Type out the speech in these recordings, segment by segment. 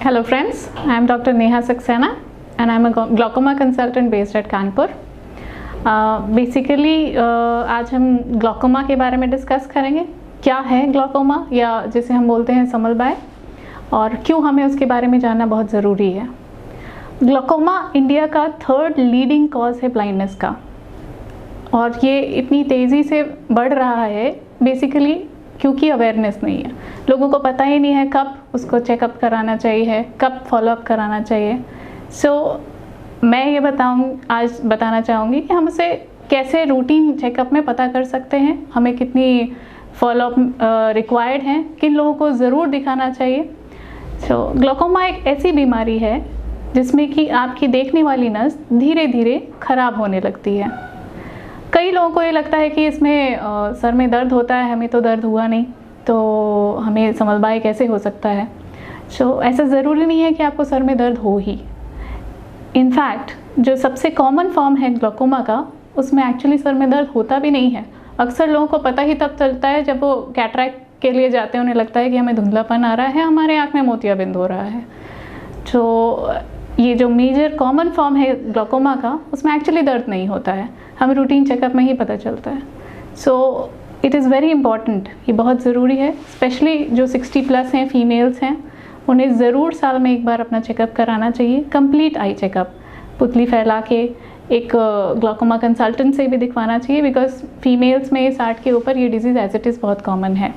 Hello friends, I am Dr. Neha Saxena and I am a glaucoma consultant based at Kanpur. Basically आज हम glaucoma के बारे में discuss करेंगे। क्या है ग्लॉकोमा या जिसे हम बोलते हैं समलबाय, और क्यों हमें उसके बारे में जानना बहुत ज़रूरी है। ग्लॉकोमा इंडिया का 3rd लीडिंग कॉज है ब्लाइंडनेस का, और ये इतनी तेज़ी से बढ़ रहा है बेसिकली क्योंकि अवेयरनेस नहीं है। लोगों को पता ही नहीं है कब उसको चेकअप कराना चाहिए, कब फॉलोअप कराना चाहिए। मैं ये आज बताना चाहूँगी कि हम उसे कैसे रूटीन चेकअप में पता कर सकते हैं, हमें कितनी फॉलोअप रिक्वायर्ड है, किन लोगों को ज़रूर दिखाना चाहिए। ग्लॉकोमा एक ऐसी बीमारी है जिसमें कि आपकी देखने वाली नस धीरे धीरे ख़राब होने लगती है। कई लोगों को ये लगता है कि इसमें सर में दर्द होता है, हमें तो दर्द हुआ नहीं, तो हमें समलबाय कैसे हो सकता है। ऐसा ज़रूरी नहीं है कि आपको सर में दर्द हो ही। इनफैक्ट जो सबसे कॉमन फॉर्म है ग्लॉकोमा का, उसमें एक्चुअली सर में दर्द होता भी नहीं है। अक्सर लोगों को पता ही तब चलता है जब वो कैटरैक्ट के लिए जाते हैं, उन्हें लगता है कि हमें धुंधलापन आ रहा है, हमारे आँख में मोतियाबिंद हो रहा है। ये जो मेजर कॉमन फॉर्म है ग्लॉकोमा का, उसमें एक्चुअली दर्द नहीं होता है, हमें रूटीन चेकअप में ही पता चलता है। इट इज़ वेरी इंपॉर्टेंट, ये बहुत ज़रूरी है। स्पेशली जो 60+ हैं, फीमेल्स हैं, उन्हें ज़रूर साल में एक बार अपना चेकअप कराना चाहिए। कंप्लीट आई चेकअप, पुतली फैला के एक ग्लॉकोमा कंसल्टेंट से भी दिखवाना चाहिए, बिकॉज फीमेल्स में 60 के ऊपर ये डिजीज़ एज इट इज़ बहुत कॉमन है।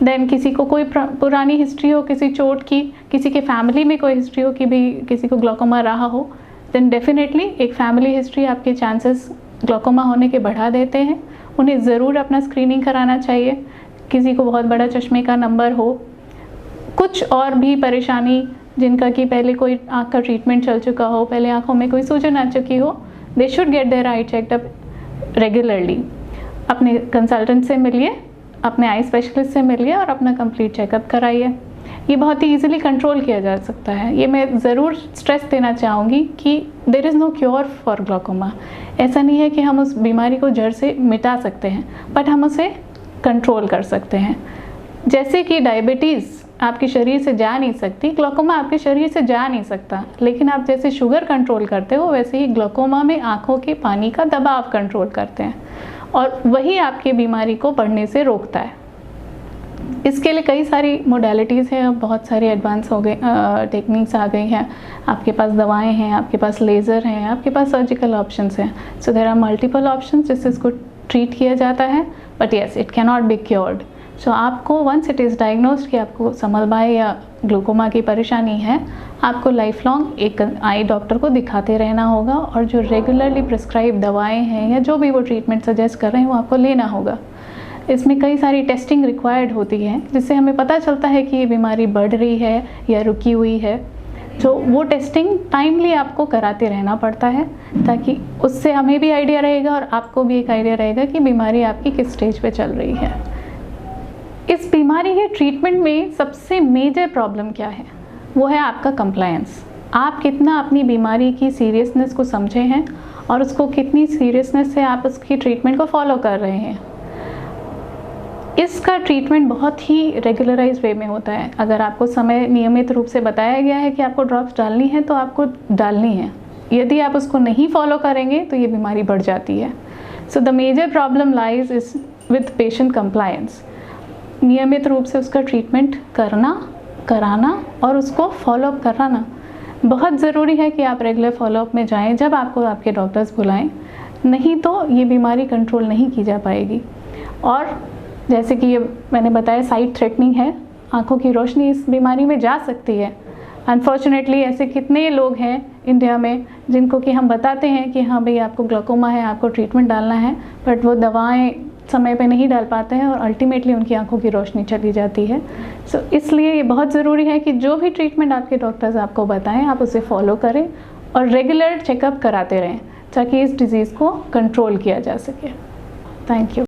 देन किसी को कोई पुरानी हिस्ट्री हो किसी चोट की, किसी के फैमिली में कोई हिस्ट्री हो कि भी किसी को ग्लॉकोमा रहा हो, देन डेफिनेटली एक फैमिली हिस्ट्री आपके चांसेस ग्लॉकोमा होने के बढ़ा देते हैं। उन्हें ज़रूर अपना स्क्रीनिंग कराना चाहिए। किसी को बहुत बड़ा चश्मे का नंबर हो, कुछ और भी परेशानी जिनका कि पहले कोई आँख का ट्रीटमेंट चल चुका हो, पहले आँखों में कोई सूजन आ चुकी हो, they should get their eye checkup regularly. अपने कंसल्टेंट से मिलिए, अपने आई स्पेशलिस्ट से मिलिए और अपना कंप्लीट चेकअप कराइए। ये बहुत ही ईजिली कंट्रोल किया जा सकता है। ये मैं ज़रूर स्ट्रेस देना चाहूँगी कि there is no cure for glaucoma. ऐसा नहीं है कि हम उस बीमारी को जड़ से मिटा सकते हैं, बट हम उसे कंट्रोल कर सकते हैं। जैसे कि डायबिटीज़ आपके शरीर से जा नहीं सकती, ग्लॉकोमा आपके शरीर से जा नहीं सकता, लेकिन आप जैसे शुगर कंट्रोल करते हो, वैसे ही ग्लॉकोमा में आँखों के पानी का दबाव कंट्रोल करते हैं, और वही आपकी बीमारी को बढ़ने से रोकता है। इसके लिए कई सारी मोडेलिटीज़ हैं, अब बहुत सारे एडवांस हो गए, टेक्निक्स आ गई हैं। आपके पास दवाएं हैं, आपके पास लेज़र हैं, आपके पास सर्जिकल ऑप्शंस हैं। So there are multiple options जिससे इसको ट्रीट किया जाता है, but yes it can not be cured. आपको वंस इट इज़ डायग्नोस्ड कि आपको समलबाय या ग्लूकोमा की परेशानी है, आपको लाइफ लॉन्ग एक आई डॉक्टर को दिखाते रहना होगा, और जो रेगुलरली प्रिस्क्राइब दवाएं हैं या जो भी वो ट्रीटमेंट सजेस्ट कर रहे हैं वो आपको लेना होगा। इसमें कई सारी टेस्टिंग रिक्वायर्ड होती है जिससे हमें पता चलता है कि ये बीमारी बढ़ रही है या रुकी हुई है। वो टेस्टिंग टाइमली आपको कराते रहना पड़ता है, ताकि उससे हमें भी आइडिया रहेगा और आपको भी एक आइडिया रहेगा कि बीमारी आपकी किस स्टेज पे चल रही है। इस बीमारी के ट्रीटमेंट में सबसे मेजर प्रॉब्लम क्या है, वो है आपका कंप्लायंस। आप कितना अपनी बीमारी की सीरियसनेस को समझे हैं और उसको कितनी सीरियसनेस से आप उसकी ट्रीटमेंट को फॉलो कर रहे हैं। इसका ट्रीटमेंट बहुत ही रेगुलराइज वे में होता है। अगर आपको समय नियमित रूप से बताया गया है कि आपको ड्रॉप्स डालनी है, तो आपको डालनी है। यदि आप उसको नहीं फॉलो करेंगे तो ये बीमारी बढ़ जाती है। The major problem lies is with patient compliance. नियमित रूप से उसका ट्रीटमेंट कराना और उसको फॉलोअप कराना बहुत ज़रूरी है कि आप रेगुलर फॉलोअप में जाएं जब आपको आपके डॉक्टर्स बुलाएं, नहीं तो ये बीमारी कंट्रोल नहीं की जा पाएगी। और जैसे कि ये मैंने बताया, साइट थ्रेटनिंग है, आँखों की रोशनी इस बीमारी में जा सकती है। अनफॉर्चुनेटली ऐसे कितने लोग हैं इंडिया में जिनको कि हम बताते हैं कि हाँ भाई आपको ग्लॉकोमा है, आपको ट्रीटमेंट डालना है, बट वो दवाएं समय पे नहीं डाल पाते हैं और अल्टीमेटली उनकी आंखों की रोशनी चली जाती है। इसलिए ये बहुत ज़रूरी है कि जो भी ट्रीटमेंट आपके डॉक्टर्स आपको बताएं, आप उसे फॉलो करें और रेगुलर चेकअप कराते रहें, ताकि इस डिज़ीज़ को कंट्रोल किया जा सके। Thank you.